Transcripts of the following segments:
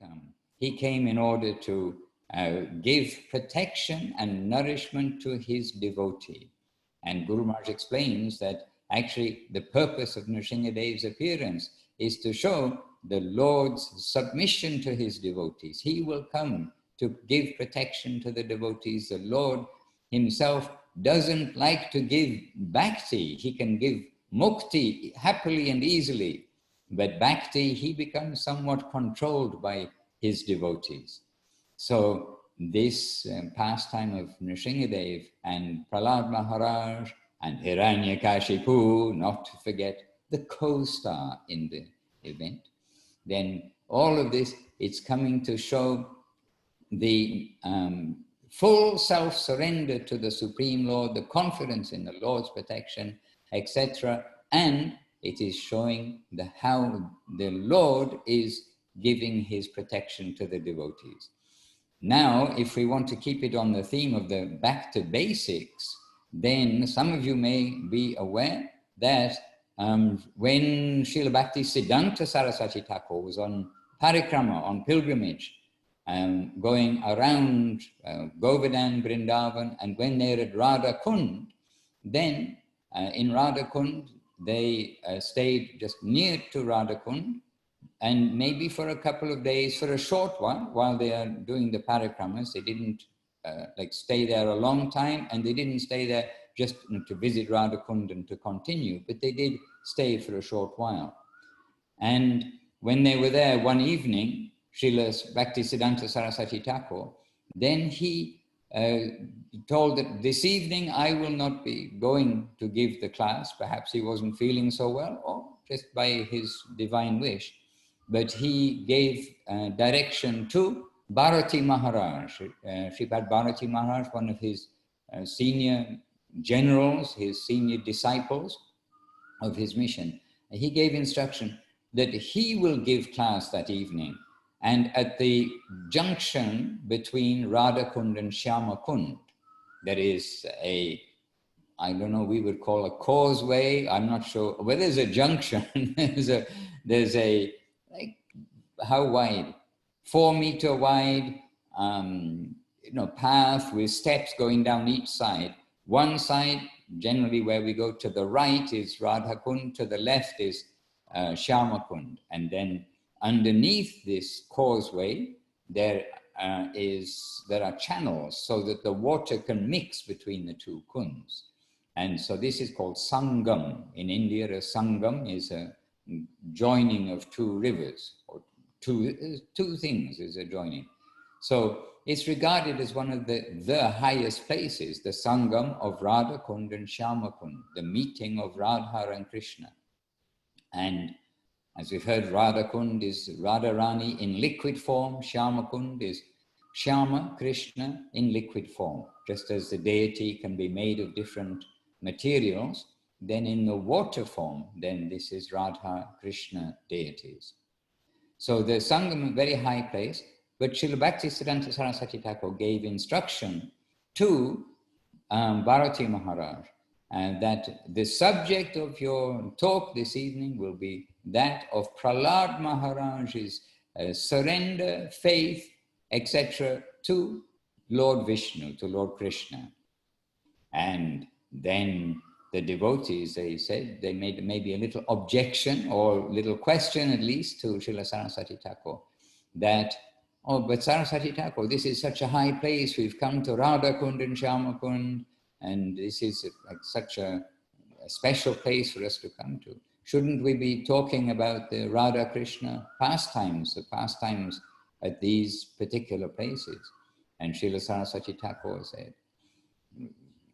come? He came in order to give protection and nourishment to his devotee. And Guru Maharaj explains that actually the purpose of Nrsimha's appearance is to show the Lord's submission to his devotees. He will come to give protection to the devotees. The Lord himself doesn't like to give bhakti. He can give mukti happily and easily, but bhakti, he becomes somewhat controlled by his devotees. So this pastime of Nrsimhadev and Prahlad Maharaj and Hiranyakashipu, not to forget the co-star in the event, then all of this, it's coming to show the full self-surrender to the Supreme Lord, the confidence in the Lord's protection, etc. And it is showing how the Lord is giving his protection to the devotees. Now, if we want to keep it on the theme of the back to basics, then some of you may be aware that when Srila Bhaktisiddhanta Saraswati Thakur was on parikrama, on pilgrimage, going around Govardhan, Vrindavan, and when they're at Radha Kund, then in Radha Kund, they stayed just near to Radha Kund, and maybe for a couple of days, for a short while they are doing the parikramas. They didn't stay there a long time, and they didn't stay there just to visit Radha Kund and to continue, but they did stay for a short while. And when they were there one evening, Srila Bhaktisiddhanta Saraswati Thakur, then he told that this evening I will not be going to give the class. Perhaps he wasn't feeling so well, or just by his divine wish. But he gave direction to Bharati Maharaj, Sripad Bharati Maharaj, one of his senior generals, his senior disciples of his mission. He gave instruction that he will give class that evening. And at the junction between Radha Kund and Shyama Kund, there is a, I don't know, we would call a causeway. I'm not sure. Well, there's a junction. there's a like, how wide? 4 meter wide, path with steps going down each side. One side, generally where we go to the right, is Radha Kund. To the left is Shyama Kund. And then underneath this causeway, there are channels so that the water can mix between the two kunds. And so this is called Sangam. In India, a Sangam is a joining of two rivers, or two things is a joining. So it's regarded as one of the highest places, the Sangam of Radha Kund and Shyama Kund, the meeting of Radha and Krishna. And as we've heard, Radha Kund is Radharani in liquid form, Shyama Kund is Shyama, Krishna in liquid form. Just as the deity can be made of different materials, then in the water form, then this is Radha, Krishna deities. So the Sangam, a very high place, but Srila Bhaktisiddhanta Saraswati Thakur gave instruction to Bharati Maharaj, and that the subject of your talk this evening will be that of Prahlad Maharaj's surrender, faith, etc. to Lord Vishnu, to Lord Krishna. And then the devotees, they said, they made maybe a little objection or little question at least to Srila Saraswati Thakur, that, oh, but Saraswati Thakur, this is such a high place, we've come to Radha Kund and Shyama Kund, and this is such a special place for us to come to. Shouldn't we be talking about the Radha Krishna pastimes, the pastimes at these particular places? And Srila Saraswati Thakur said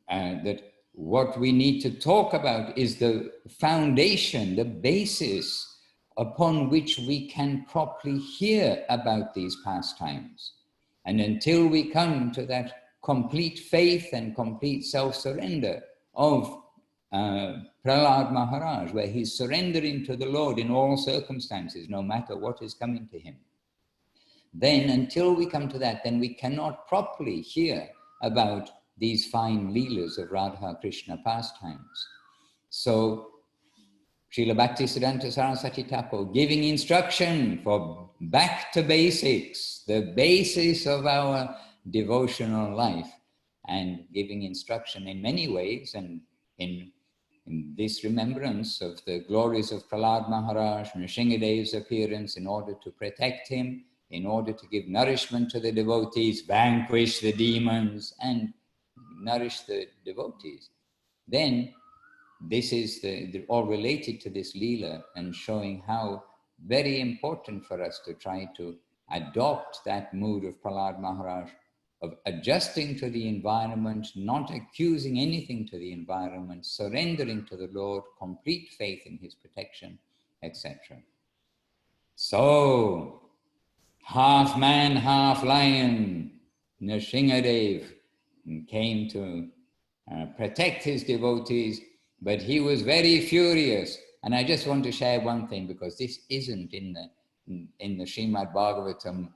that what we need to talk about is the foundation, the basis upon which we can properly hear about these pastimes. And until we come to that complete faith and complete self-surrender of Prahlad Maharaj, where he's surrendering to the Lord in all circumstances, no matter what is coming to him, then until we come to that, then we cannot properly hear about these fine leelas of Radha Krishna pastimes. So Srila Bhaktisiddhanta Saraswati Thakur giving instruction for back to basics, the basis of our devotional life, and giving instruction in many ways, and in this remembrance of the glories of Prahlāda Maharaj, Nrsimha's appearance in order to protect him, in order to give nourishment to the devotees, vanquish the demons, and nourish the devotees. Then this is all related to this Leela, and showing how very important for us to try to adopt that mood of Prahlāda Maharaj, of adjusting to the environment, not accusing anything to the environment, surrendering to the Lord, complete faith in his protection, etc. So, half man, half lion, Nrsimha came to protect his devotees, but he was very furious. And I just want to share one thing, because this isn't in the Srimad Bhagavatam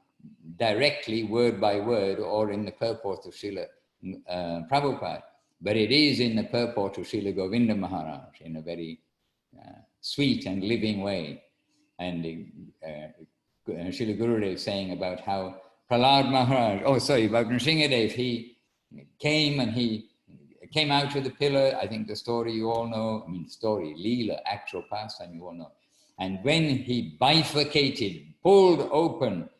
directly, word by word, or in the purport of Srila Prabhupada, but it is in the purport of Srila Govinda Maharaj in a very sweet and living way. And Srila Gurudev saying about how Prahlāda Maharaj, about Nrsimha, he came and he came out of the pillar. I think the story you all know, story, Leela, actual pastime you all know. And when he bifurcated, pulled open,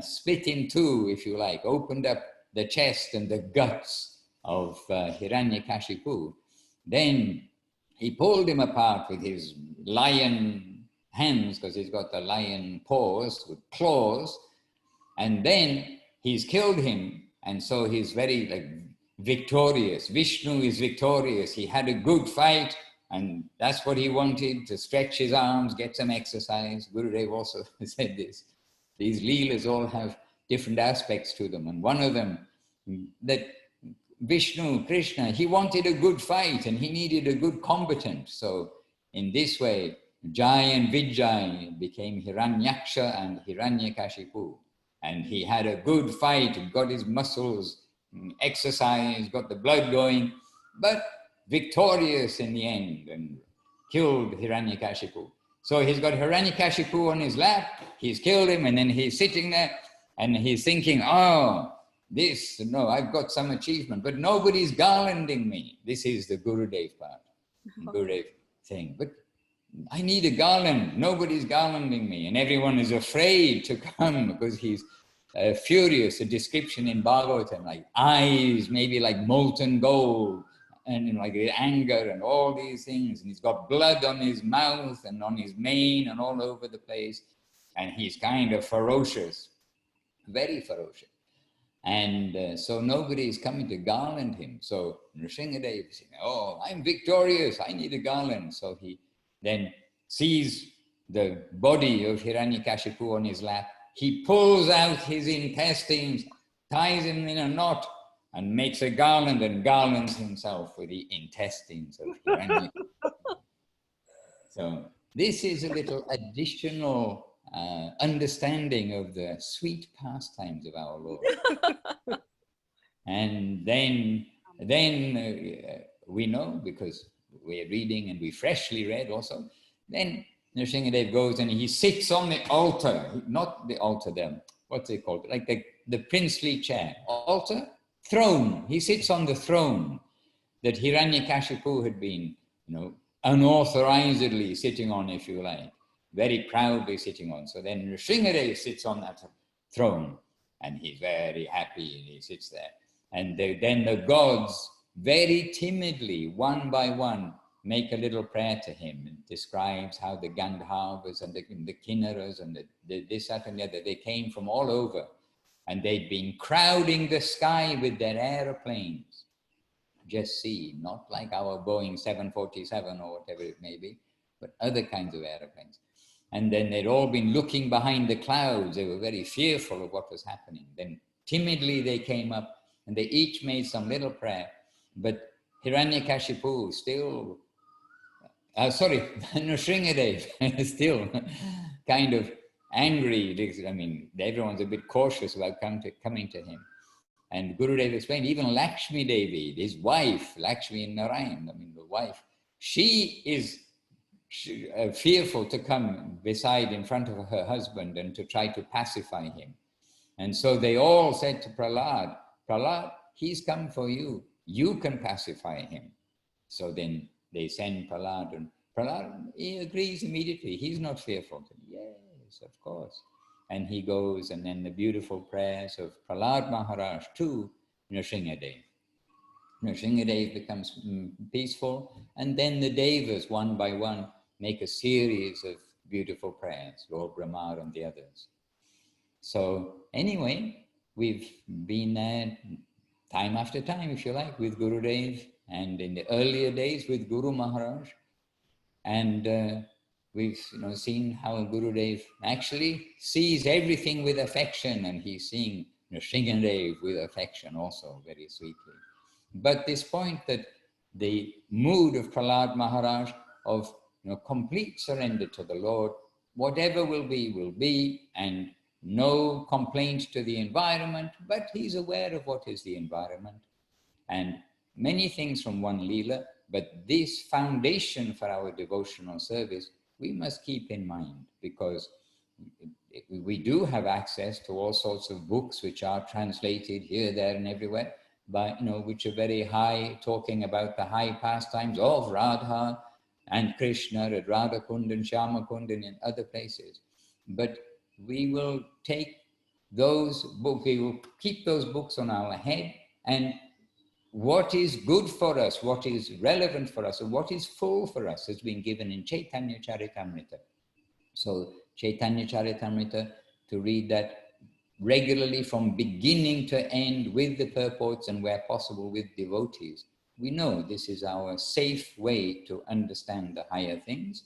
split in two, if you like, opened up the chest and the guts of Hiranyakashipu, then he pulled him apart with his lion hands, because he's got the lion paws with claws, and then he's killed him, and so he's very victorious. Vishnu is victorious. He had a good fight, and that's what he wanted, to stretch his arms, get some exercise. Gurudev also said this. These Leelas all have different aspects to them, and one of them, that Vishnu, Krishna, he wanted a good fight and he needed a good combatant. So in this way, Jai and Vijay became Hiranyaksha and Hiranyakashipu. And he had a good fight, got his muscles exercised, got the blood going, but victorious in the end, and killed Hiranyakashipu. So he's got Hiranyakashipu on his lap, he's killed him, and then he's sitting there and he's thinking, I've got some achievement, but nobody's garlanding me. This is the Gurudev part. Gurudev saying, but I need a garland, nobody's garlanding me. And everyone is afraid to come because he's furious. A description in Bhagavatam, like eyes, maybe like molten gold, and like anger and all these things. And he's got blood on his mouth and on his mane and all over the place. And he's kind of ferocious, very ferocious. And so nobody is coming to garland him. So Nrsimha is saying, I'm victorious, I need a garland. So he then sees the body of Hiranyakashipu on his lap. He pulls out his intestines, ties him in a knot, and makes a garland and garlands himself with the intestines of Hiranyakashipu. So this is a little additional understanding of the sweet pastimes of our Lord. And then we know, because we're reading and we freshly read also, then Nrsimha goes and he sits on the altar, not the altar there, what's it called? Like the princely chair, altar, throne. He sits on the throne that Hiranyakashipu had been, unauthorizedly sitting on, if you like, very proudly sitting on. So then Nrsimha sits on that throne and he's very happy and he sits there. And then the gods very timidly, one by one, make a little prayer to him. It describes how the Gandharvas and the Kinnaras and the this, that and the other, they came from all over and they'd been crowding the sky with their aeroplanes. Just see, not like our Boeing 747 or whatever it may be, but other kinds of aeroplanes. And then they'd all been looking behind the clouds. They were very fearful of what was happening. Then timidly they came up and they each made some little prayer. But Hiranyakashipu still, Nrsimha still kind of angry. I mean, everyone's a bit cautious about coming to him. And Gurudev explained, even Lakshmi Devi, his wife, Lakshmi and Narayan, the wife, she is fearful to come beside in front of her husband and to try to pacify him. And so they all said to Prahlad, Prahlad, he's come for you. You can pacify him. So then they send Prahlad, and Prahlad, he agrees immediately. He's not fearful. Yes, of course. And he goes, and then the beautiful prayers of Prahlad Maharaj to Nrsimha Dev. Nrsimha Dev becomes peaceful, and then the Devas, one by one, make a series of beautiful prayers, Lord Brahma and the others. So anyway, we've been there time after time, if you like, with Gurudev, and in the earlier days with Guru Maharaj. And we've seen how Gurudev actually sees everything with affection, and he's seeing Nrsimha Dev with affection also, very sweetly. But this point that the mood of Prahlad Maharaj of complete surrender to the Lord, whatever will be, and no complaint to the environment, but he's aware of what is the environment. And many things from one Leela, but this foundation for our devotional service, we must keep in mind, because we do have access to all sorts of books which are translated here, there and everywhere, by, which are very high, talking about the high pastimes of Radha and Krishna at Radha Kund and Shyama Kund and in other places. But we will take those books, we will keep those books on our head, and what is good for us, what is relevant for us, and what is full for us has been given in Chaitanya Charitamrita. So Chaitanya Charitamrita, to read that regularly from beginning to end with the purports, and where possible with devotees. We know this is our safe way to understand the higher things.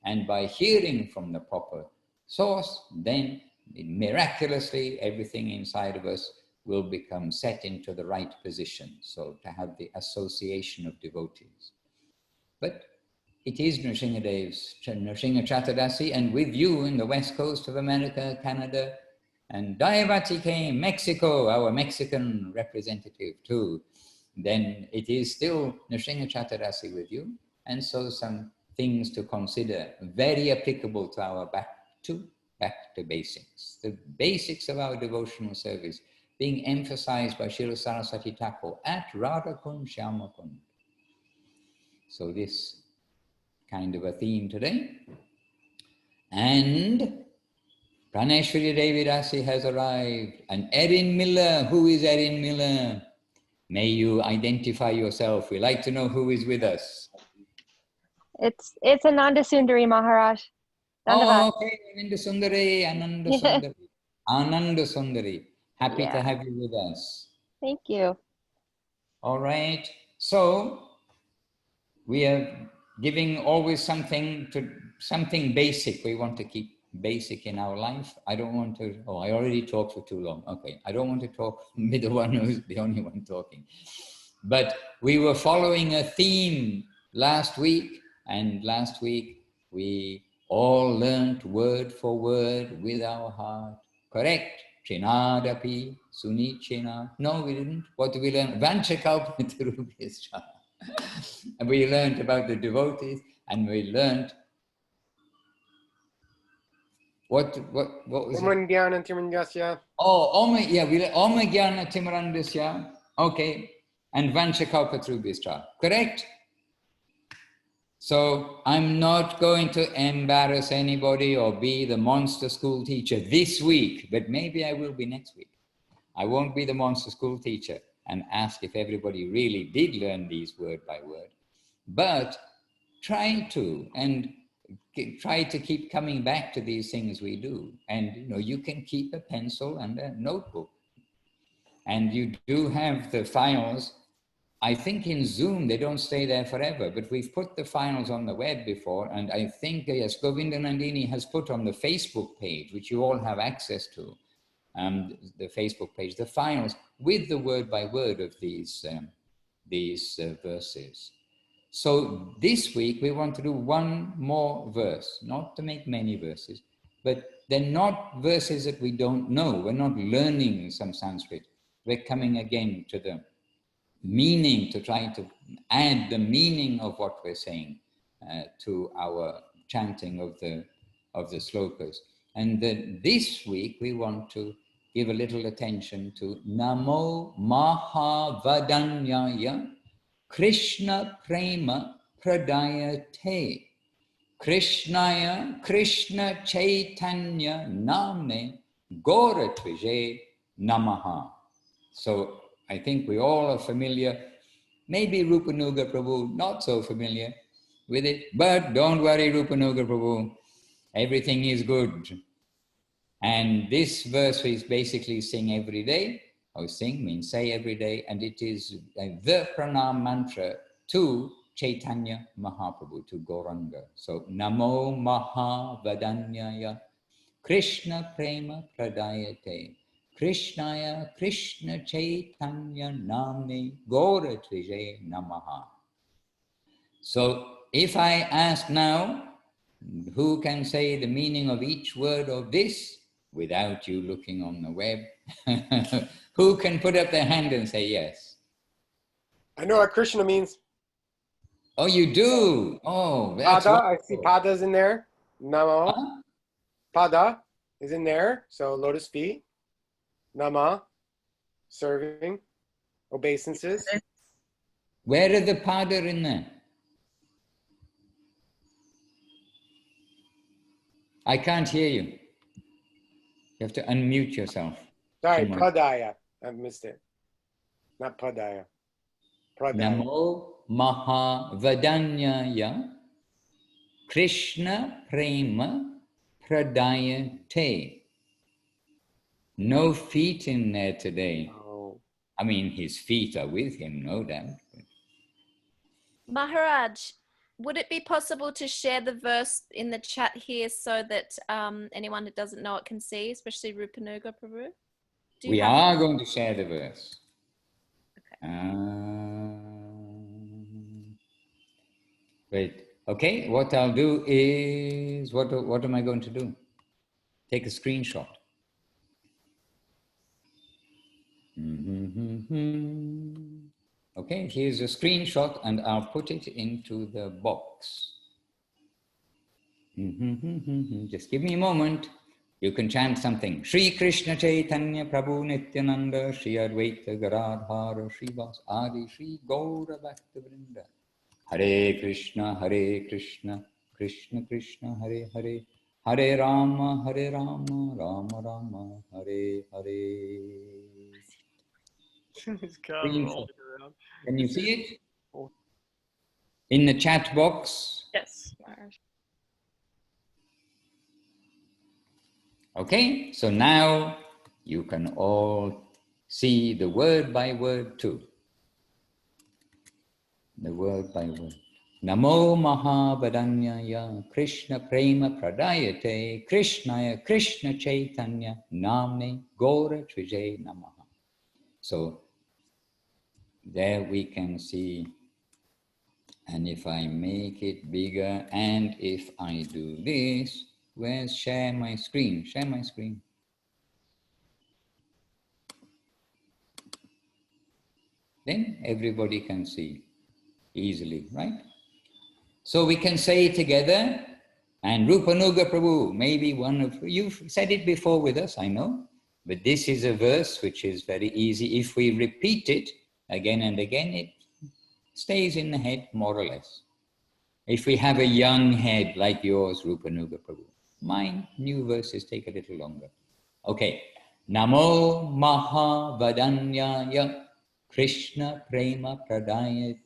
And by hearing from the proper source, then miraculously everything inside of us will become set into the right position. So to have the association of devotees. But it is Nrsimha Dev's Nrsimha Chaturdasi, and with you in the west coast of America, Canada, and Dayavati came, Mexico, our Mexican representative too. Then it is still Nrsimha Chaturdasi with you. And so some things to consider, very applicable to our back to basics. The basics of our devotional service being emphasized by Srila Saraswati Thakur at Radha Kund, Shyama Kund. So this kind of a theme today. And Praneshwari Devi Rasi has arrived. And Erin Miller, who is Erin Miller? May you identify yourself. We like to know who is with us. It's Ananda Sundari Maharaj. Oh, okay, Ananda Sundari, Ananda Sundari. Ananda Sundari. Happy to have you with us. Thank you. All right. So we are giving always something basic. We want to keep basic in our life. I don't want to, I already talked for too long. Okay, I don't want to talk with the one who's the only one talking. But we were following a theme last week, and last week we all learnt word for word with our heart. Correct? Trinadapi, Sunichena. No, we didn't. What did we learn? Vanchakalpatarubhyascha. And we learned about the devotees, and we learned what was it? Oh, we learned Om Jnana Timirandasya. Okay. And Vanchakalpatarubhyascha. Correct? So I'm not going to embarrass anybody or be the monster school teacher this week, but maybe I will be next week. I won't be the monster school teacher and ask if everybody really did learn these word by word, but try to keep coming back to these things we do. And you can keep a pencil and a notebook, and you do have the files. I think in Zoom, they don't stay there forever, but we've put the files on the web before. And I think, yes, Govinda Nandini has put on the Facebook page, which you all have access to, the Facebook page, the files with the word by word of these verses. So this week, we want to do one more verse, not to make many verses, but they're not verses that we don't know. We're not learning some Sanskrit. We're coming again to the meaning, to try to add the meaning of what we're saying to our chanting of the slokas. And this week we want to give a little attention to Namo mahā-vadānyāya kṛṣṇa-prema-pradāya kṛṣṇāya kṛṣṇa-chaitanyanāmne gaura-tviṣe namaḥ. So I think we all are familiar. Maybe Rupanuga Prabhu not so familiar with it, but don't worry, Rupanuga Prabhu, everything is good. And this verse is basically sing every day, or sing means say every day, and it is the Pranam Mantra to Chaitanya Mahaprabhu, to Gauranga. So, Namo mahā-vadānyāya kṛṣṇa-prema-pradāya kṛṣṇāya kṛṣṇa-chaitanyanāmne gaura-tviṣe namaḥ. So, if I ask now, who can say the meaning of each word of this without you looking on the web? Who can put up their hand and say yes? I know what Krishna means. Oh, you do? Oh, that's Pada, I see Pada's in there. Namo. Huh? Pada is in there. So lotus feet. Nama, serving, obeisances. Where are the pada in there? I can't hear you. You have to unmute yourself. Sorry, Pradaya. I missed it. Not Padaya. Pradaya. Namo mahā-vadānyāya kṛṣṇa-prema-pradāya. No feet in there today. Oh. I mean, his feet are with him, no doubt. Maharaj, would it be possible to share the verse in the chat here so that anyone who doesn't know it can see, especially Rupanuga Prabhu? We are going to share the verse. Okay. Wait. Okay, what I'll do is, what am I going to do? Take a screenshot. Okay, here's a screenshot and I'll put it into the box. Just give me a moment. You can chant something. Shri Kṛṣṇa-Chaitanya Prabhu Nityananda Shri Advaita Garadhara Shri Vas Adi Shri Gaura Bhakta-vrinda. Hare Krishna, Krishna Krishna, Hare Hare, Hare Rama, Rama Rama, Hare Hare. Can you see it? In the chat box? Yes. Okay, so now you can all see the word by word too. The word by word. Namo mahā-vadānyāya kṛṣṇa-prema-pradāya kṛṣṇāya kṛṣṇa-chaitanyanāmne gaura-tviṣe namaḥ. So there we can see, and if I make it bigger and if I do this, where's share my screen? Share my screen. Then everybody can see easily, right? So we can say it together, and Rupanuga Prabhu, maybe one of you've said it before with us, I know, but this is a verse which is very easy. If we repeat it again and again, it stays in the head more or less. If we have a young head like yours, Rupanuga Prabhu, mine new verses take a little longer. Okay, Namo mahā-vadānyāya kṛṣṇa-prema-pradāya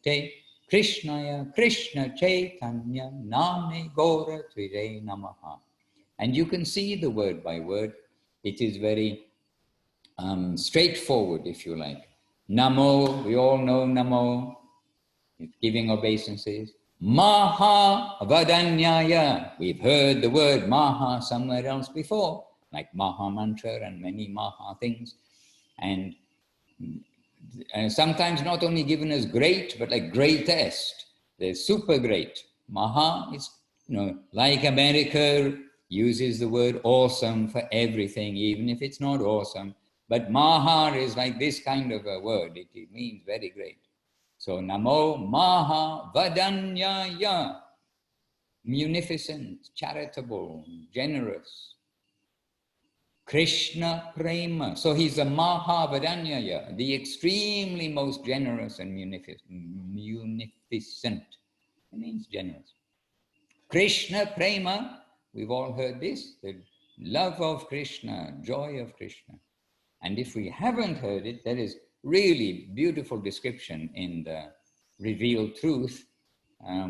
kṛṣṇāya kṛṣṇa-chaitanyanāmne gaura-tviṣe namaḥ. And you can see the word by word. It is very straightforward, if you like. Namo, we all know Namo, it's giving obeisances. Mahā-vadānyāya, we've heard the word Maha somewhere else before, like Maha Mantra and many Maha things. And sometimes not only given as great, but like greatest. They're super great. Maha is, like America uses the word awesome for everything, even if it's not awesome. But Maha is like this kind of a word. It means very great. So Namo mahā-vadānyāya munificent, charitable, generous. Kṛṣṇa-prema. So he's a mahā-vadānyāya, the extremely most generous and munificent. It means generous. Kṛṣṇa-prema, we've all heard this, the love of Krishna, joy of Krishna. And if we haven't heard it, there is really beautiful description in the Revealed Truth,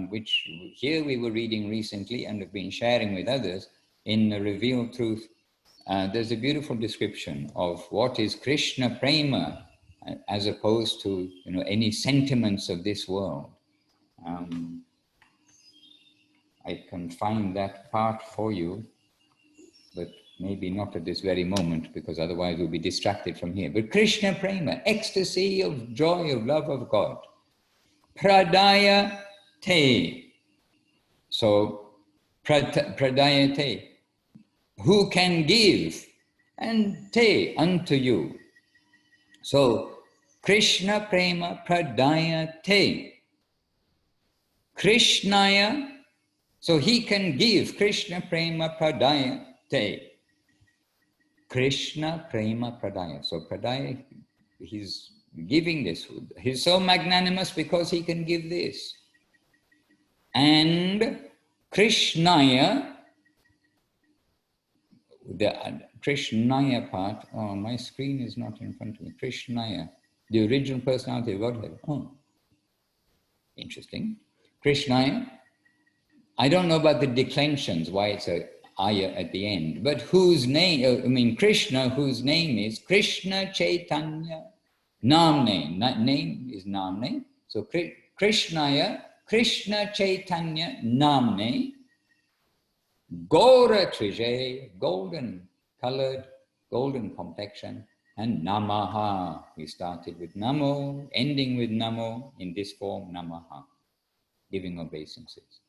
which here we were reading recently and have been sharing with others. In the Revealed Truth, there's a beautiful description of what is Kṛṣṇa-prema, as opposed to any sentiments of this world. I can find that part for you, but maybe not at this very moment, because otherwise we'll be distracted from here. But Kṛṣṇa-prema, ecstasy of joy, of love of God. Pradāya te. So, pradāya te, who can give, and te, unto you. So, Kṛṣṇa-prema-pradāya te. Kṛṣṇāya, so he can give, Kṛṣṇa-prema-pradāya te. Kṛṣṇa-prema-pradāya. So pradāya, he's giving this. He's so magnanimous because he can give this. And kṛṣṇāya, the kṛṣṇāya part, oh, my screen is not in front of me. Kṛṣṇāya, the original personality of Godhead. Oh, interesting. Kṛṣṇāya, I don't know about the declensions, why it's a aya at the end, but whose name, Krishna, whose name is kṛṣṇa-chaitanyanāmne. Name is namne. So Kṛṣṇāya, kṛṣṇa-chaitanyanāmne, gaura-tviṣe, golden colored, golden complexion, and namaḥ. We started with namo, ending with namo, in this form, namaḥ, giving obeisances.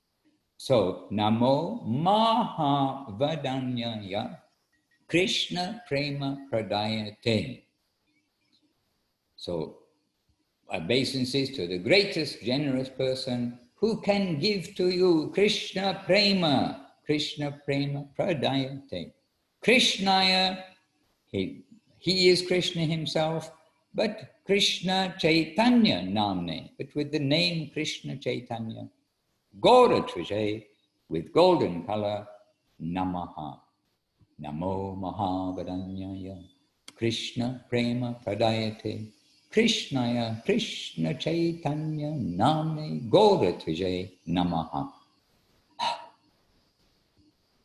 So, namo mahā-vadānyāya, kṛṣṇa-prema-pradāya te. So, obeisances to the greatest generous person who can give to you kṛṣṇa-prema, kṛṣṇa-prema-pradāya te. Kṛṣṇāya, he is Krishna himself, but kṛṣṇa-chaitanyanāmne, but with the name Kṛṣṇa-chaitanya. Gaura-tviṣe, with golden color, namaḥ. Namo mahā-vadānyāya, kṛṣṇa-prema-pradāya te. kṛṣṇāya, kṛṣṇa-chaitanyanāmne, gaura-tviṣe, namaḥ.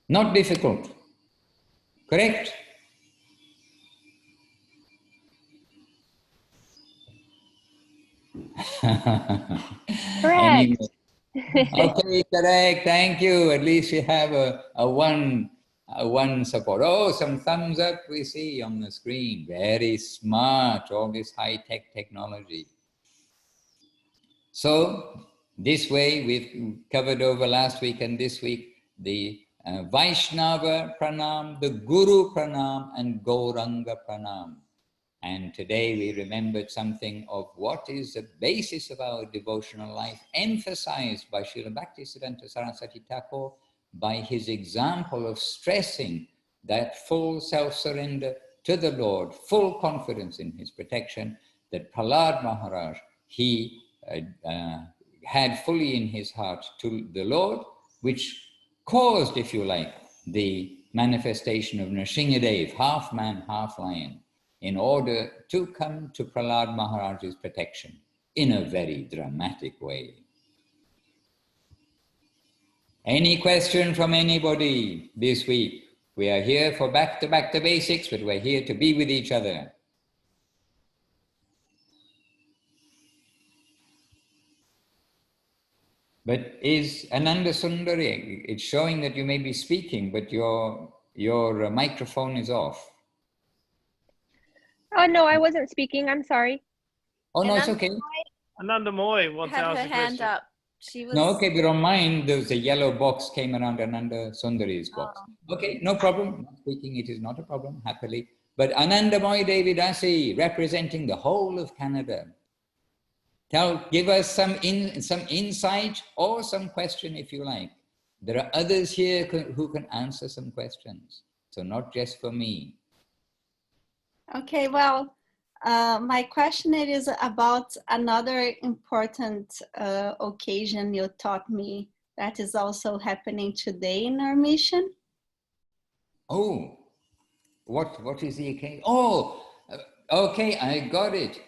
Not difficult. Correct? Correct. Okay, correct. Thank you. At least we have a one support. Oh, some thumbs up we see on the screen. Very smart. All this high-tech technology. So this way we've covered over last week and this week the Vaishnava Pranam, the Guru Pranam, and Gauranga Pranam. And today we remembered something of what is the basis of our devotional life, emphasized by Srila Bhaktisiddhanta Saraswati Thakur by his example of stressing that full self-surrender to the Lord, full confidence in his protection, that Prahlāda Maharaj, he had fully in his heart to the Lord, which caused, if you like, the manifestation of Nrsimha, half man, half lion, in order to come to Prahlāda Maharaj's protection in a very dramatic way. Any question from anybody this week? We are here for back to basics, but we're here to be with each other. But is Ananda Sundari, it's showing that you may be speaking, but your microphone is off. Oh, no, I wasn't speaking. I'm sorry. Oh, no, it's okay. Ananda Moy wants to Had ask her a hand question. up. She was. No, okay, but on mine, there was a yellow box came around Ananda Sundari's box. Okay, no problem. Not speaking, it is not a problem, happily. But Anandamoy Devidasi, representing the whole of Canada. Give us some insight or some question if you like. there are others here who can answer some questions. So not just for me. Okay, well, my question is about another important occasion you taught me that is also happening today in our mission. Oh, what is the occasion? Oh, okay, I got it.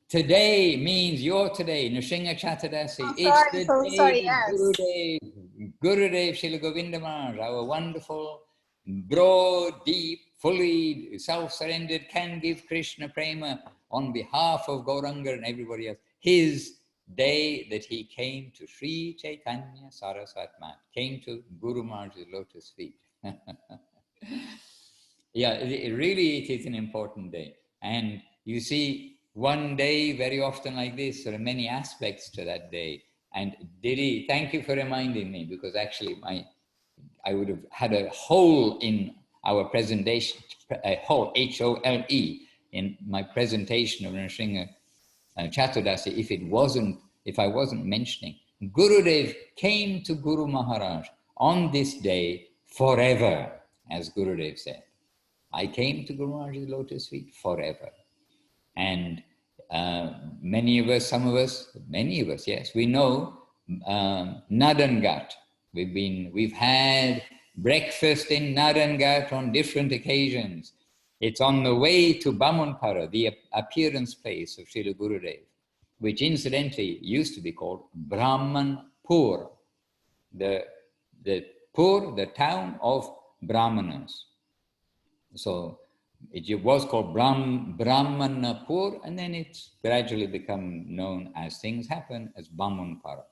Today means your today, Nrsimha Chaturdasi. It's the day that Gurudev Srila Govinda Maharaj, our wonderful, broad, deep, fully self-surrendered, can give Krishna prema on behalf of Gauranga and everybody else. His day that he came to Sri Chaitanya Saraswat Mat, came to Guru Maharaj's lotus feet. Yeah, really it is an important day. And you see, one day very often like this, there are many aspects to that day. And Didi, thank you for reminding me, because actually I would have had a hole in our presentation, a hole, H-O-L-E, in my presentation of Nrsimha Chaturdasi if I wasn't mentioning. Gurudev came to Guru Maharaj on this day forever, as Gurudev said. I came to Guru Maharaj's lotus feet forever. And many of us, yes, we know Nadangat. We've had breakfast in Nadangat on different occasions. It's on the way to Bamunpara, the appearance place of Srila Gurudev, which incidentally used to be called Brahmanpur, the town of Brahmanas. So it was called Brahmanapur, and then it's gradually become known as things happen as Bamunpara.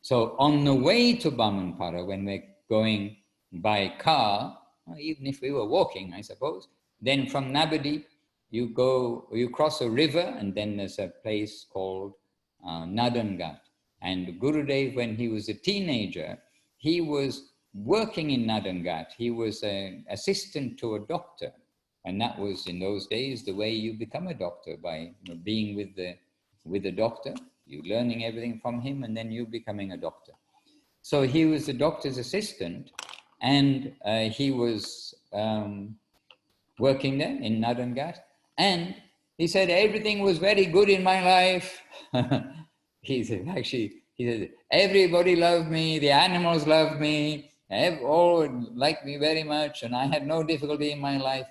So on the way to Bamunpara, when we're going by car, even if we were walking, I suppose, then from Navadip, you cross a river, and then there's a place called Nadangat. And Gurudev, when he was a teenager, he was working in Nadangat. He was an assistant to a doctor. And that was, in those days, the way you become a doctor, by being with the doctor, you learning everything from him, and then you becoming a doctor. So he was the doctor's assistant, and he was working there in Nadangat. And he said, everything was very good in my life. He said, everybody loved me, the animals loved me, all liked me very much, and I had no difficulty in my life.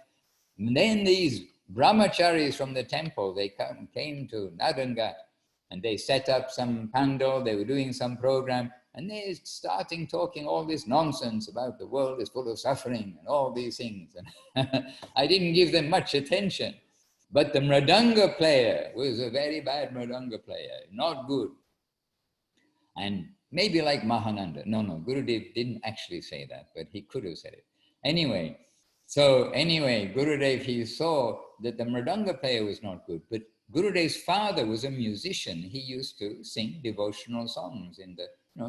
And then these brahmacharis from the temple, they came to Nadangat, and they set up some pandal, they were doing some program, and they're talking all this nonsense about the world is full of suffering and all these things. And I didn't give them much attention. But the mridanga player was a very bad mridanga player, not good. And maybe like Mahananda. No, Gurudev didn't actually say that, but he could have said it. Anyway, Gurudev, he saw that the mridanga player was not good, but Gurudev's father was a musician. He used to sing devotional songs in the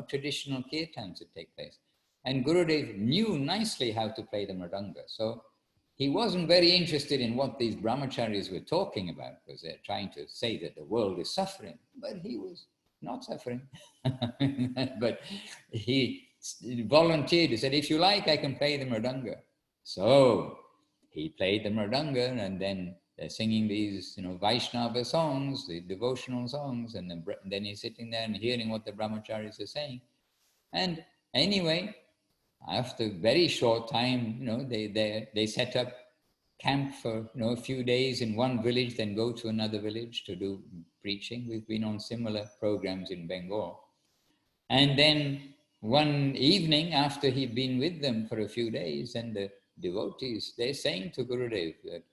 traditional kirtans that take place. And Gurudev knew nicely how to play the mridanga. So he wasn't very interested in what these brahmacharis were talking about, because they're trying to say that the world is suffering, but he was not suffering. But he volunteered. He said, if you like, I can play the mridanga. So he played the mridanga, and then they're singing these, Vaishnava songs, the devotional songs, and then he's sitting there and hearing what the brahmacharis are saying. And anyway, after a very short time, they set up camp for a few days in one village, then go to another village to do preaching. We've been on similar programs in Bengal. And then one evening, after he'd been with them for a few days, and the devotees, they're saying to Gurudev that,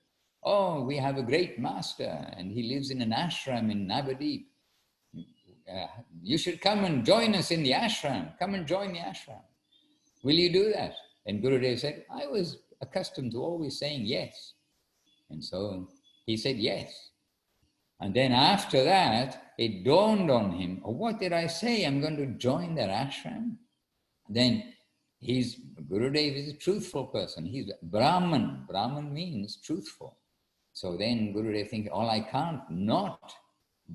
oh, we have a great master, and he lives in an ashram in Navadip. You should come and join us in the ashram. Come and join the ashram. Will you do that? And Gurudev said, I was accustomed to always saying yes. And so he said yes. And then after that, it dawned on him, oh, what did I say? I'm going to join their ashram? Then Gurudev is a truthful person. He's Brahman. Brahman means truthful. So then Gurudev thinks, oh, I can't not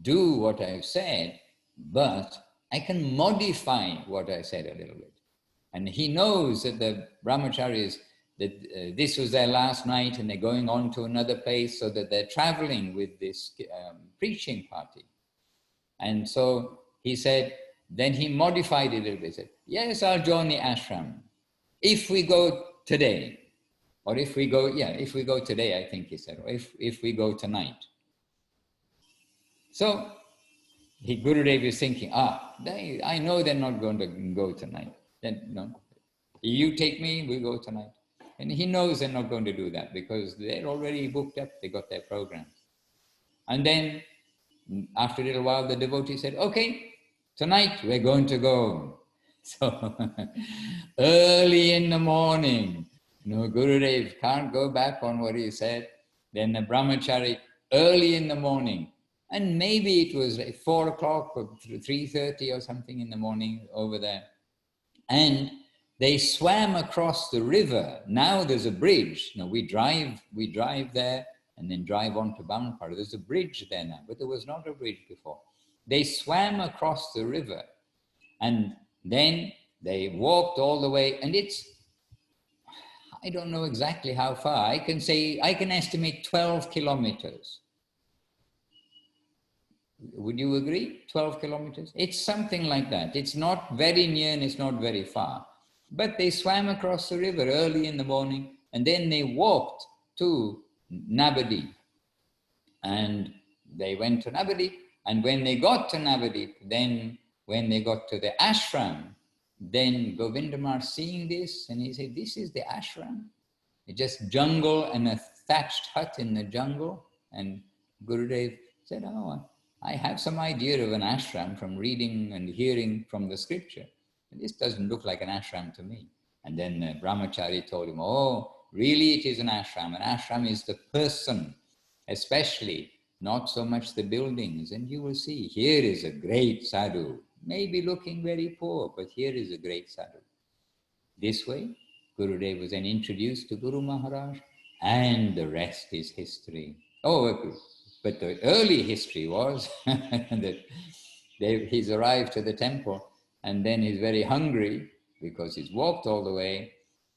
do what I've said, but I can modify what I said a little bit. And he knows that the brahmacharis, that this was their last night and they're going on to another place, so that they're traveling with this preaching party. And so he said, then he modified it a little bit. He said, yes, I'll join the ashram if we go today. Or if we go, if we go today, I think he said, or if we go tonight. So Gurudev is thinking, I know they're not going to go tonight. Then, no, you take me, we go tonight. And he knows they're not going to do that because they're already booked up, they got their programs. And then after a little while, the devotee said, okay, tonight we're going to go. So early in the morning, Gurudev can't go back on what he said. Then the brahmachari, early in the morning, and maybe it was like 4 o'clock or 3:30 or something in the morning over there. And they swam across the river. Now there's a bridge. We drive there and then drive on to Bamapara. There's a bridge there now, but there was not a bridge before. They swam across the river and then they walked all the way, and I don't know exactly how far. I can estimate 12 kilometers. Would you agree? 12 kilometers? It's something like that. It's not very near and it's not very far. But they swam across the river early in the morning and then they walked to Navadip. And they went to Navadip, and when they got to Navadip, then when they got to the ashram, then Govindamar seeing this, and he said, this is the ashram. It's just jungle and a thatched hut in the jungle. And Gurudev said, I have some idea of an ashram from reading and hearing from the scripture. And this doesn't look like an ashram to me. And then the brahmachari told him, really it is an ashram. An ashram is the person, especially, not so much the buildings. And you will see, here is a great sadhu, maybe looking very poor, but here is a great sadhu. This way, Gurudev was then introduced to Guru Maharaj, and the rest is history. But the early history was that he's arrived to the temple, and then he's very hungry because he's walked all the way,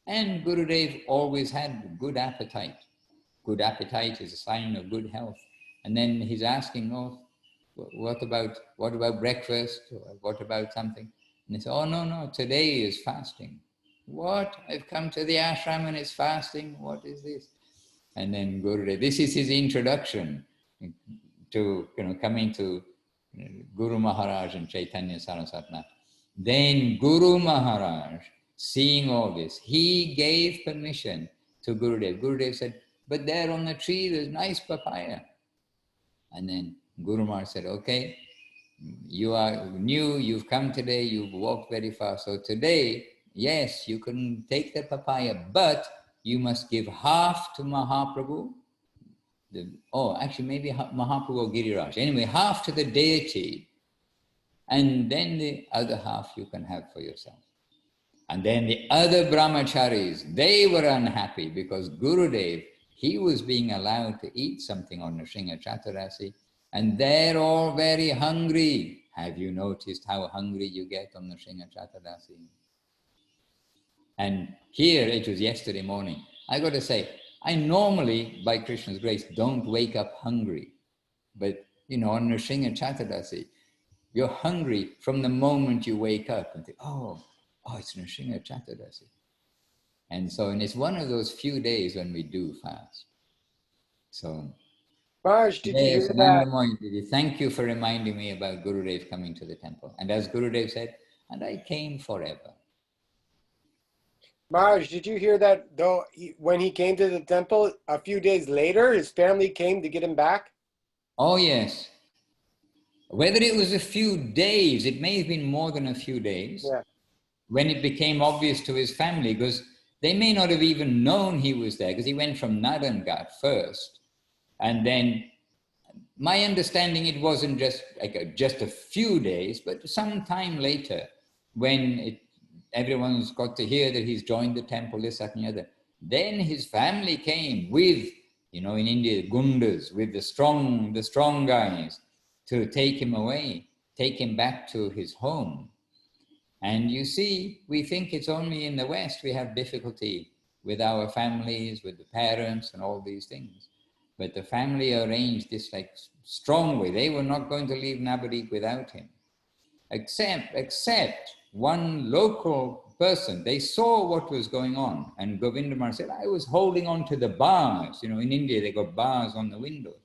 and Gurudev always had good appetite. Good appetite is a sign of good health. And then he's asking, what about breakfast? Or what about something? And they say, no, today is fasting. What? I've come to the ashram and it's fasting? What is this? And then Gurudev, this is his introduction to coming to Guru Maharaj and Chaitanya Saraswati. Then Guru Maharaj, seeing all this, he gave permission to Gurudev. Gurudev said, but there on the tree there's nice papaya. And then Guru Maharaj said, okay, you are new, you've come today, you've walked very far. So today, yes, you can take the papaya, but you must give half to Mahaprabhu. Maybe Mahaprabhu or Giriraj. Anyway, half to the deity, and then the other half you can have for yourself. And then the other brahmacharis, they were unhappy because Gurudev, he was being allowed to eat something on Nrsimha Chaturdasi, and they're all very hungry. Have you noticed how hungry you get on Nrsimha Chaturdasi? And here, it was yesterday morning, I got to say, I normally, by Krishna's grace, don't wake up hungry. But, on Nrsimha Chaturdasi, you're hungry from the moment you wake up and think, it's Nrsimha Chaturdasi. And it's one of those few days when we do fast. So, Maharaj, did you hear that? Thank you for reminding me about Gurudev coming to the temple. And as Gurudev said, and I came forever. Maharaj, did you hear that though? When he came to the temple, a few days later, his family came to get him back? Oh, yes. Whether it was a few days, it may have been more than a few days, when it became obvious to his family, because they may not have even known he was there, because he went from Narangat first. And then, my understanding, it wasn't just a few days, but some time later, when everyone's got to hear that he's joined the temple, this, that, and the other. Then his family came with, in India, gundas, with the strong guys, to take him away, take him back to his home. And you see, we think it's only in the West we have difficulty with our families, with the parents and all these things. But the family arranged this like strongly. They were not going to leave Navadvip without him. Except one local person. They saw what was going on. And Govinda Maharaj said, I was holding on to the bars. You know, in India, they got bars on the windows.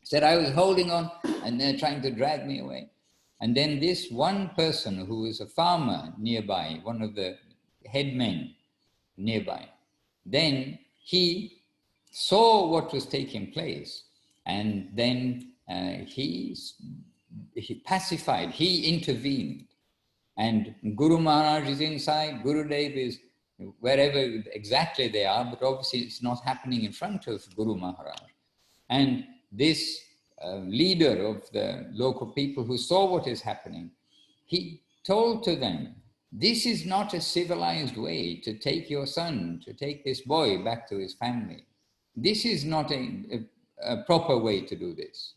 He said, I was holding on and they're trying to drag me away. And then this one person who was a farmer nearby, one of the headmen nearby, then he saw what was taking place, and then he pacified, he intervened. And Guru Maharaj is inside, Gurudev is wherever exactly they are, but obviously it's not happening in front of Guru Maharaj. And this leader of the local people who saw what is happening, he told to them, this is not a civilized way to take your son, to take this boy back to his family. This is not a proper way to do this.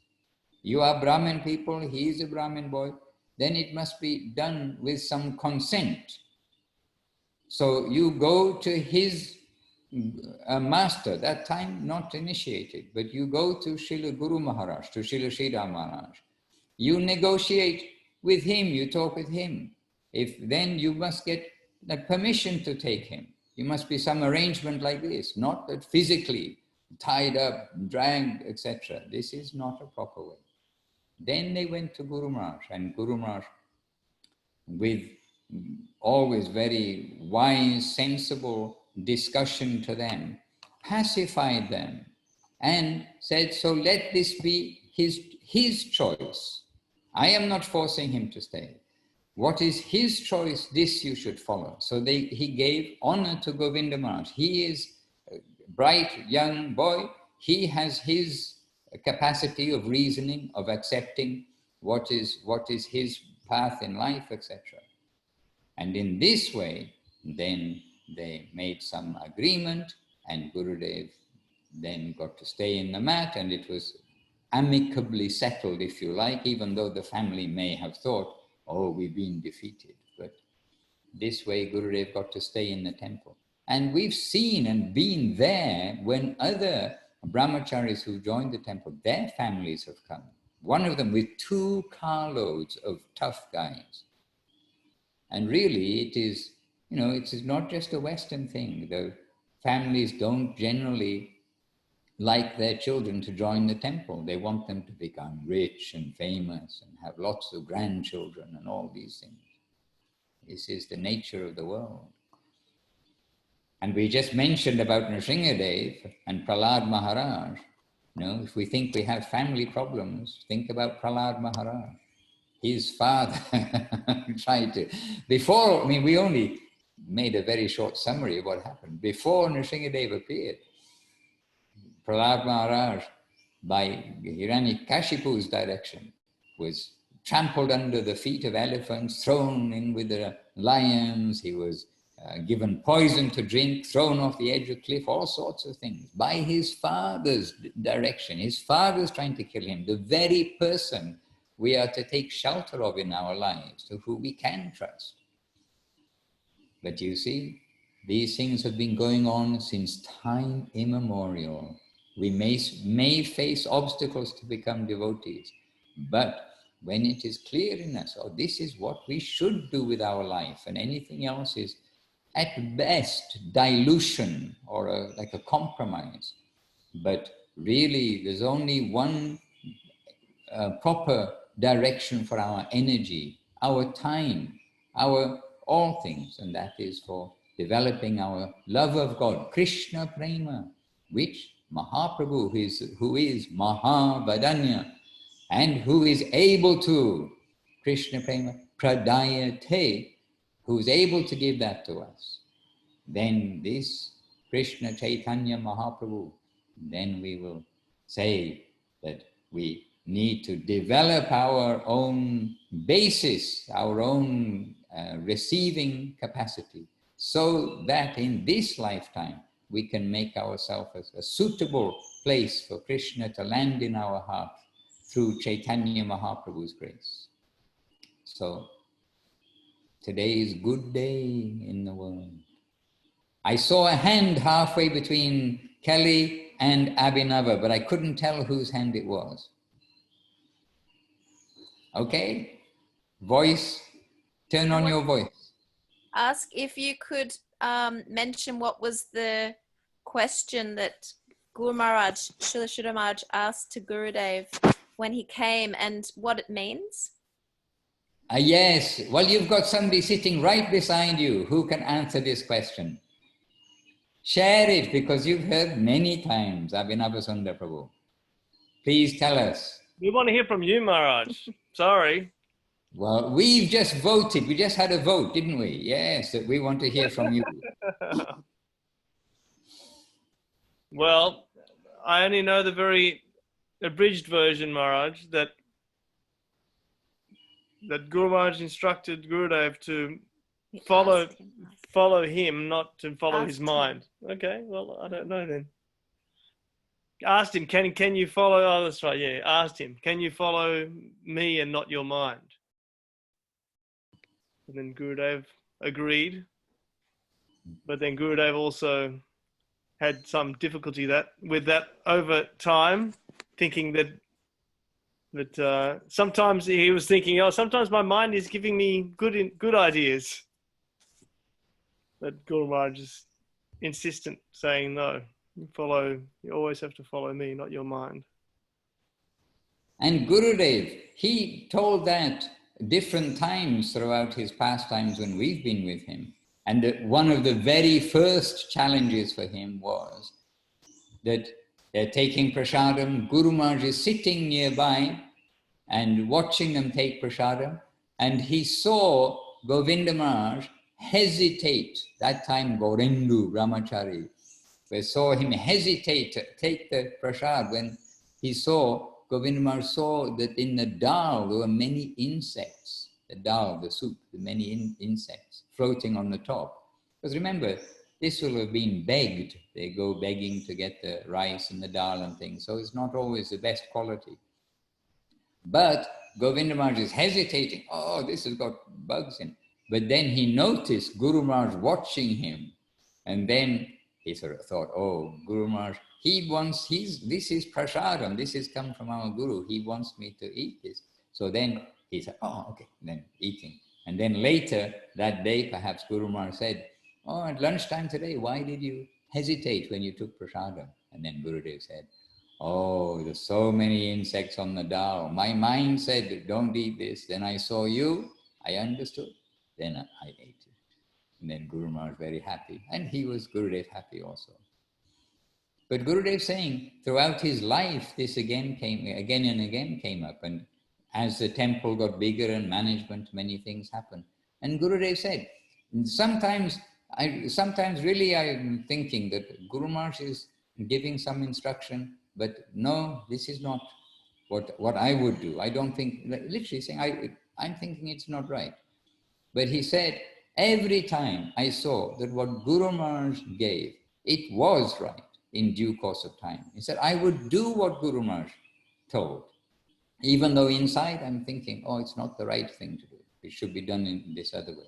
You are Brahmin people, he is a Brahmin boy, then it must be done with some consent. So you go to his master, that time not initiated, but you go to Srila Guru Maharaj, to Srila Sridhar Maharaj. You negotiate with him, you talk with him. If then you must get the permission to take him. There must be some arrangement like this, not that physically tied up, dragged, etc. This is not a proper way. Then they went to Guru Maharaj, and Guru Maharaj, with always very wise, sensible discussion to them, pacified them and said, so let this be his choice. I am not forcing him to stay. What is his choice, this you should follow. So he gave honor to Govinda Maharaj. He is a bright young boy. He has his capacity of reasoning, of accepting what is his path in life, etc. And in this way, then they made some agreement, and Gurudev then got to stay in the mat, and it was amicably settled, if you like, even though the family may have thought, oh, we've been defeated. But this way, Gurudev got to stay in the temple. And we've seen and been there when other brahmacharis who joined the temple, their families have come. One of them with 2 carloads of tough guys. And really, it is, you know, it is not just a Western thing. The families don't generally like their children to join the temple. They want them to become rich and famous and have lots of grandchildren and all these things. This is the nature of the world. And we just mentioned about Nrsimha and Prahlad Maharaj. You know, if we think we have family problems, think about Prahlad Maharaj. His father tried to, before, I mean, we only made a very short summary of what happened. Before Nrsimha appeared, Prahlad Maharaj, by Hiranyakashipu's direction, was trampled under the feet of elephants, thrown in with the lions. He was given poison to drink, thrown off the edge of a cliff, all sorts of things. By his father's direction. His father's trying to kill him, the very person we are to take shelter of in our lives, to whom we can trust. But you see, these things have been going on since time immemorial. We may face obstacles to become devotees, but when it is clear in us, oh, this is what we should do with our life, and anything else is at best dilution or like a compromise. But really, there's only one proper direction for our energy, our time, our all things, and that is for developing our love of God, kṛṣṇa-prema, which Mahaprabhu, who is mahā-vadānyāya, and who is able to kṛṣṇa-prema-pradāya, who is able to give that to us, then this kṛṣṇa-chaitanya Mahaprabhu, then we will say that we need to develop our own basis, our own receiving capacity, so that in this lifetime we can make ourselves a suitable place for Krishna to land in our heart through Chaitanya Mahaprabhu's grace. So Today is good day in the world. I saw a hand halfway between Kelly and Abhinava, but I couldn't tell whose hand it was. Okay? Voice, turn on your voice. Ask if you could mention what was the question that Guru Maharaj, Srila Maharaj asked to Gurudev when he came and what it means. Yes, well, you've got somebody sitting right beside you who can answer this question. Share it because you've heard many times, Abhinava Sundar Prabhu. Please tell us. We want to hear from you, Maharaj. Sorry. Well, we've just voted. We just had a vote, didn't we? Yes, that we want to hear from you. Well, I only know the very abridged version, Maharaj, that Guru Maharaj instructed Gurudev to follow him, not to follow his mind. Okay, well, I don't know then. Asked him, can you follow, oh, that's right, yeah, asked him, can you follow me and not your mind? And then Gurudev agreed, but then Gurudev also had some difficulty with that over time, thinking that sometimes he was thinking, oh, sometimes my mind is giving me good ideas. But Guru Maharaj is insistent, saying, no, you always have to follow me, not your mind. And Gurudev, he told that different times throughout his pastimes when we've been with him. And one of the very first challenges for him was that they're taking prasadam, Guru Maharaj is sitting nearby and watching them take prasadam, and he saw Govinda Maharaj hesitate, that time Gaurendu Brahmachari, we saw him hesitate to take the prasad when he saw, Govinda Maharaj saw that in the dal there were many insects, the dal, the soup, the many insects floating on the top. Because remember, this will have been begged. They go begging to get the rice and the dal and things, so it's not always the best quality. But Govinda Maharaj is hesitating, oh, this has got bugs in it. But then he noticed Guru Maharaj watching him, and then he sort of thought, oh, Guru Maharaj, this is prasadam, this has come from our Guru, he wants me to eat this. So then he said, oh, okay, then eating. And then later that day, perhaps Guru Maharaj said, oh, at lunchtime today, why did you hesitate when you took prasadam? And then Gurudev said, oh, there's so many insects on the dal. My mind said, don't eat this. Then I saw you, I understood, then I ate it. And then Guru Maharaj very happy. And he was Gurudev happy also. But Gurudev saying, throughout his life, this again and again came up. And as the temple got bigger and management, many things happened. And Gurudev said, sometimes really I'm thinking that Guru Maharaj is giving some instruction, but no, this is not what I would do. I don't think, literally saying, I'm thinking it's not right. But he said, every time I saw that what Guru Maharaj gave, it was right in due course of time. He said, I would do what Guru Maharaj told, even though inside I'm thinking, oh, it's not the right thing to do. It should be done in this other way.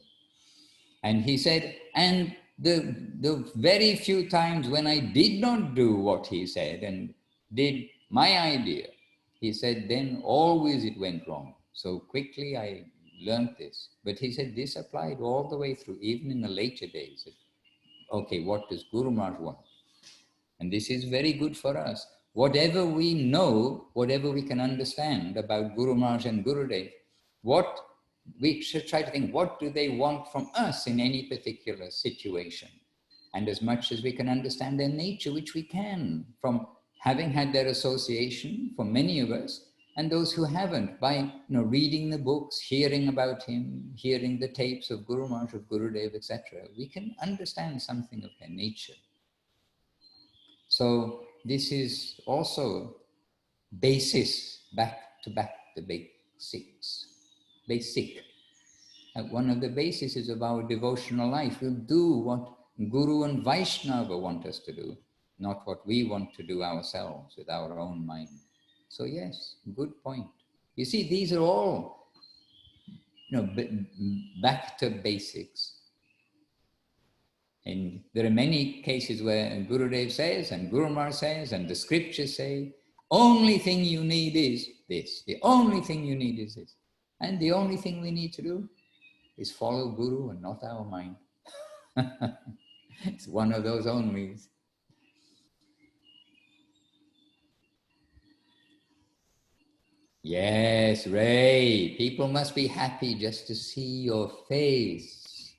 And he said, and the very few times when I did not do what he said and did my idea, he said, then always it went wrong. So quickly I learned this. But he said this applied all the way through, even in the later days. Okay, what does Guru Maharaj want? And this is very good for us. Whatever we know, whatever we can understand about Guru Maharaj and Gurudev, we should try to think, what do they want from us in any particular situation? And as much as we can understand their nature, which we can, from having had their association, for many of us, and those who haven't, by reading the books, hearing about him, hearing the tapes of Guru Maharaj, of Gurudev, etc., we can understand something of their nature. So this is also basis, back to back, the basics. Basic. One of the bases of our devotional life. We'll do what Guru and Vaishnava want us to do, not what we want to do ourselves with our own mind. So yes, good point. You see, these are all back to basics. And there are many cases where Gurudev says, and Guru Maharaj says, and the scriptures say, only thing you need is this. The only thing you need is this. And the only thing we need to do is follow Guru and not our mind. It's one of those onlys. Yes, Ray, people must be happy just to see your face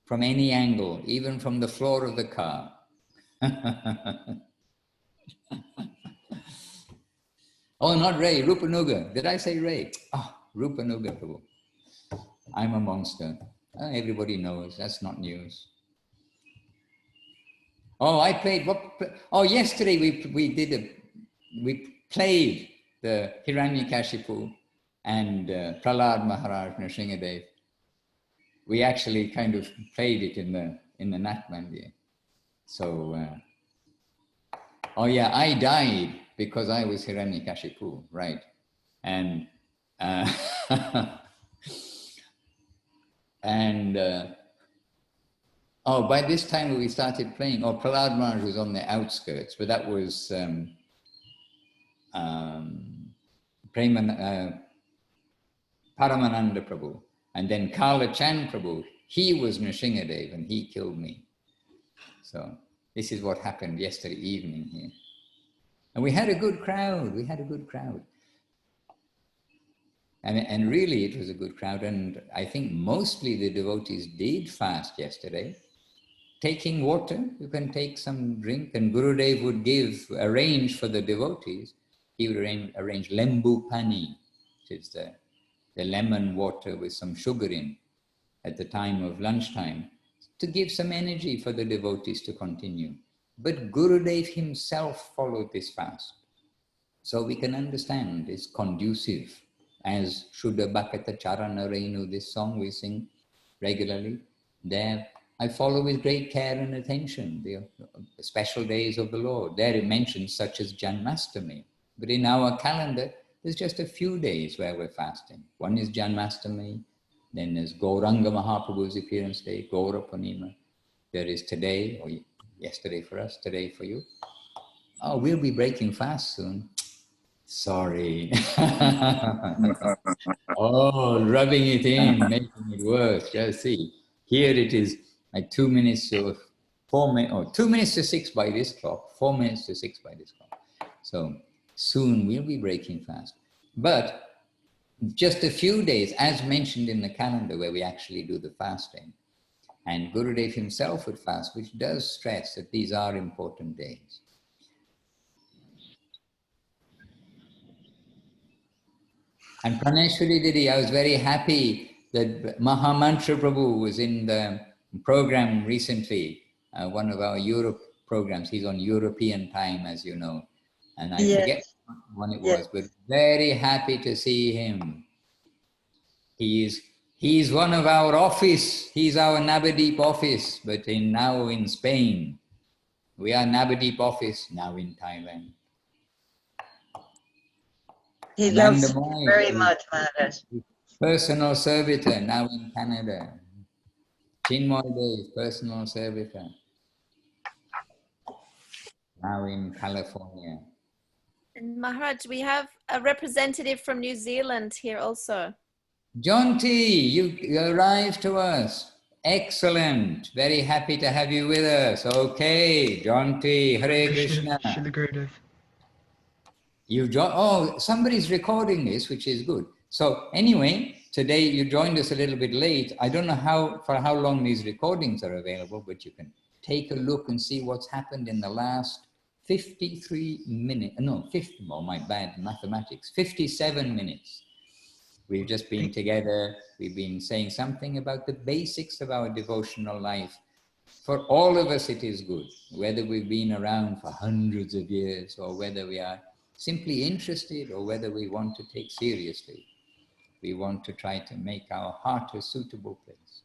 from any angle, even from the floor of the car. Oh, not Ray, Rupanuga. Did I say Ray? Oh, Rupanuga Prabhu. I'm a monster. Everybody knows, that's not news. Oh, I played, yesterday we played the Hiranyakashipu and Prahlad Maharaj Nrsimha Dev. We actually kind of played it in the Nat Mandir. So, I died because I was Hiranyakashipu, right? And by this time we started playing. Prahlad Maharaj was on the outskirts, but that was Paramananda Prabhu. And then Kala Chand Prabhu, he was Nrsimha Dev and he killed me. So this is what happened yesterday evening here. And we had a good crowd, And really it was a good crowd. And I think mostly the devotees did fast yesterday. Taking water, you can take some drink, and Gurudev would arrange for the devotees. He would arrange lembu pani, which is the lemon water with some sugar in at the time of lunchtime, to give some energy for the devotees to continue. But Gurudev himself followed this fast. So we can understand it's conducive, as Shuddha Bhakata Charana Renu, this song we sing regularly. There, I follow with great care and attention the special days of the Lord. There it mentions such as Janmastami. But in our calendar, there's just a few days where we're fasting. One is Janmastami, then there's Gauranga Mahaprabhu's appearance day, Gaura Pranam. There is today, or yesterday for us, today for you. Oh, we'll be breaking fast soon. Sorry. Oh, rubbing it in, making it worse. Just see. Here it is at 2 minutes to 4 minutes, or 2 minutes to 6 by this clock, 4 minutes to 6 by this clock. So soon we'll be breaking fast. But just a few days, as mentioned in the calendar, where we actually do the fasting. And Gurudev himself would fast, which does stress that these are important days. And Praneshwari Didi, I was very happy that Maha-Mantra Prabhu was in the program recently, one of our Europe programs. He's on European time, as you know. And I forget when it was, but very happy to see him. He's one of our office. He's our Navadip office, but now in Spain. We are Navadip office, now in Thailand. He loves you very much, Maharaj. Personal servitor, now in Canada. Chinmoy Dev, personal servitor, now in California. And Maharaj, we have a representative from New Zealand here also. Jonty, you arrived to us. Excellent. Very happy to have you with us. Okay, Jonty, Hare Krishna. Somebody's recording this, which is good. So anyway, today you joined us a little bit late. I don't know for how long these recordings are available, but you can take a look and see what's happened in the last 53 minutes. No, 50, oh my bad mathematics, 57 minutes. We've just been together. We've been saying something about the basics of our devotional life. For all of us, it is good, whether we've been around for hundreds of years or whether we are simply interested or whether we want to take seriously. We want to try to make our heart a suitable place.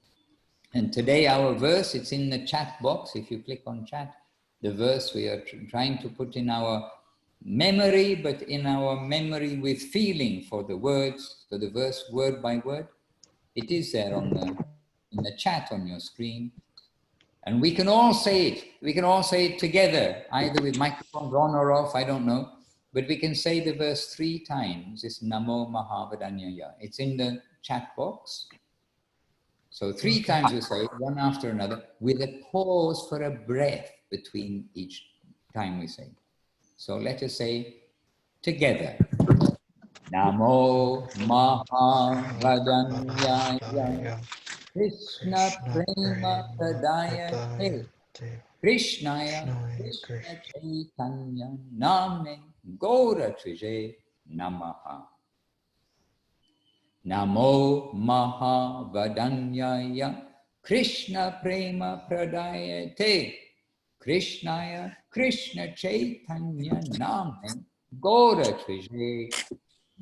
And today our verse, it's in the chat box. If you click on chat, the verse we are trying to put in our memory, but in our memory with feeling for the words, so the verse word by word. It is there on in the chat on your screen. And we can all say it. We can all say it together, either with microphones on or off, I don't know. But we can say the verse 3 times. It's namo mahā-vadānyāya. It's in the chat box. So 3 times we say it, one after another, with a pause for a breath between each time we say it. So let us say together. Namo mahā-vadānyāya kṛṣṇa-prema-pradāya kṛṣṇāya kṛṣṇa-chaitanyanāmne gaura-tviṣe namaḥ. Namo mahā-vadānyāya kṛṣṇa-prema-pradāya kṛṣṇāya kṛṣṇa-chaitanyanāmne gaura-tviṣe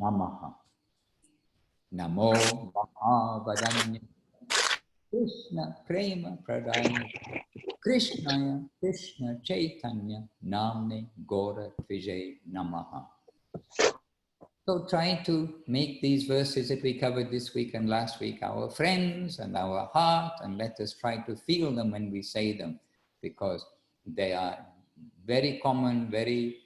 namaḥ. Namo mahā-vadānyāya kṛṣṇa-prema-pradāya kṛṣṇāya kṛṣṇa-chaitanyanāmne gaura-tviṣe namaḥ. So try to make these verses that we covered this week and last week our friends and our heart, and let us try to feel them when we say them, because they are very common, very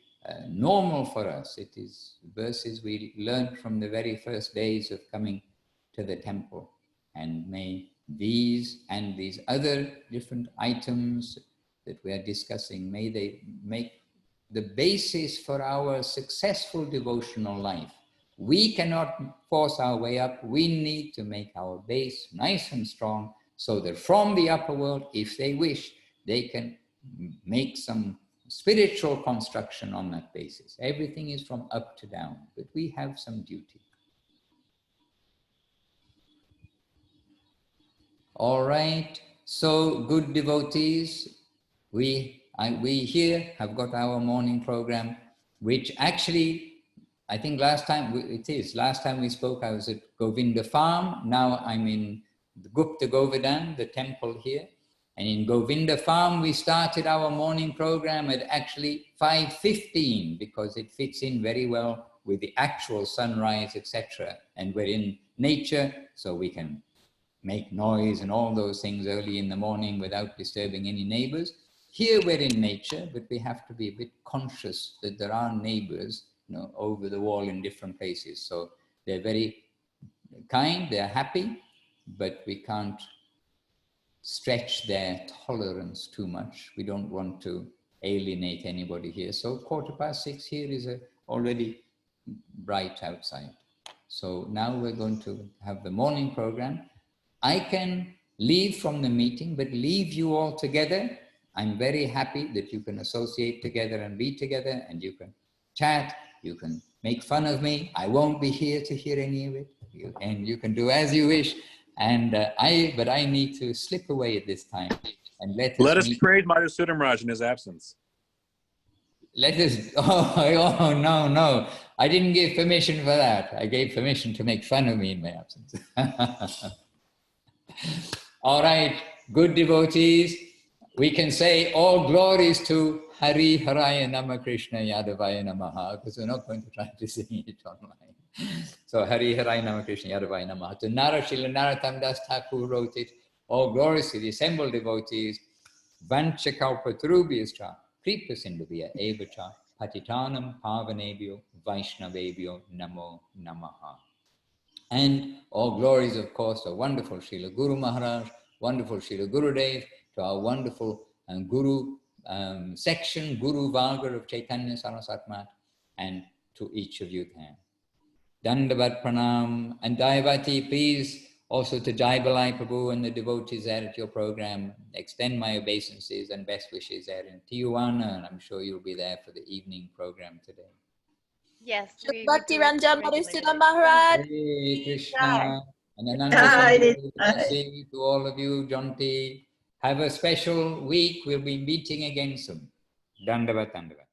normal for us. It is verses we learned from the very first days of coming to the temple. And may these and these other different items that we are discussing, may they make the basis for our successful devotional life. We cannot force our way up. We need to make our base nice and strong, so that from the upper world, if they wish, they can make some spiritual construction on that basis. Everything is from up to down, but we have some duty. All right, so good devotees, we here have got our morning program, which actually, I think last time we spoke, I was at Govinda Farm. Now I'm in the Gupta Govardhan, the temple here. And in Govinda Farm, we started our morning program at actually 5:15, because it fits in very well with the actual sunrise, etc. And we're in nature, so we can make noise and all those things early in the morning without disturbing any neighbors. Here we're in nature, but we have to be a bit conscious that there are neighbors, over the wall in different places. So they're very kind, they're happy, but we can't stretch their tolerance too much. We don't want to alienate anybody here. So 6:15 here is already bright outside. So now we're going to have the morning program. I can leave from the meeting, but leave you all together. I'm very happy that you can associate together and be together, and you can chat, you can make fun of me. I won't be here to hear any of it. And you can do as you wish. And but I need to slip away at this time. And let us praise Madhusudan Maharaj in his absence. Let us, oh, no. I didn't give permission for that. I gave permission to make fun of me in my absence. All right, good devotees. We can say all glories to Hari Haraya Nama Krishna Yadavaya Namaha, because we're not going to try to sing it online. So Hari Haraya Nama Krishna Yadavaya Namaha. To Srila Narottam Das Thakur wrote it. All glories to the assembled devotees. Vanchakalpatarubhyascha Kripa Sindhuvya Evacha Patitanam Pavanebhyo Vaishnavebhyo Namo Namaha. And all glories, of course, to wonderful Srila Guru Maharaj, wonderful Srila Gurudev, to our wonderful Guru section, Guru Varga of Chaitanya Saraswati Math, and to each of you there. Dandavat Pranam. And Dayavati, please, also to Jai Balai Prabhu and the devotees there at your program, extend my obeisances and best wishes there in Tijuana, and I'm sure you'll be there for the evening program today. Yes. Bhakti Ranjan Madhusudan Maharaj. Hare Krishna. And Ananda to all of you, Jonti. Have a special week. We'll be meeting again soon. Dandavat, Dandavat.